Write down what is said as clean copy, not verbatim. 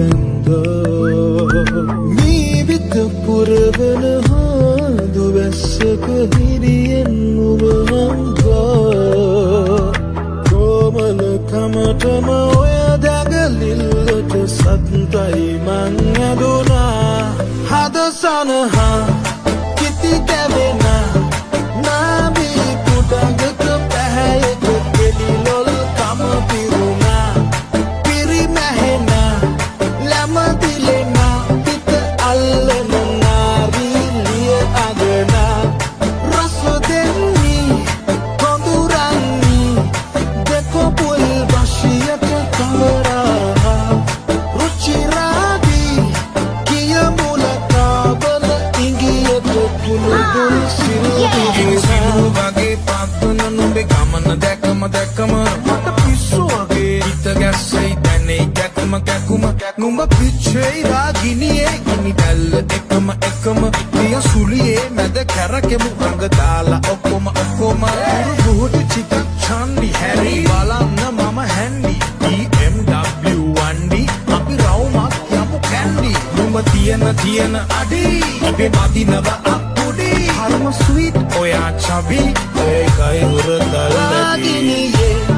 බැන්දෝ මීවිත පුරවන හාදු වැස්සක හිරියෙන් නුව හංගා කොමල කමටම ඔය දැගලිල්ලට සත්තයි මං ඇදුනා හද සනහා කිති කැවෙනා නාබී කුඩගක පැහැයක කෙලිලොල් කම පිරුණා පිරිමැහෙනා ලැමදිලෙනා පිට අල්ලන නාරීලිය අගනා රස දෙන්නී කොඳුරන්නී දෙකොපුල් වශියට කවරා රුචිරාදී කිය මුලකාබල ඉංගියට පුළුදුල් සිල්දිනා වගේ පත්වන නුඹේ ගමන දැකම මට පිස්සු වගේ හිත ගැස්සෙයි දැනෙයි කැකුම නුඹ පිච්චෙයි රාගිනියේ ගිනි දැල්ල එකම පිය සුලියේ මැද කැරකෙමු රඟ දාලා ඔක්කොම බුහුට චිකක් චන්ඩි හැරි බලන්න මම හැන්ඩි BMW 1D අපි රවුමක් යමු කැන්ඩි නුඹ තියෙන අඩි ඉබේ මදිනව අප්පුඩි හරම ස්වීට් ඔයා චබි ඒකයි උරතල් රාගිනියේ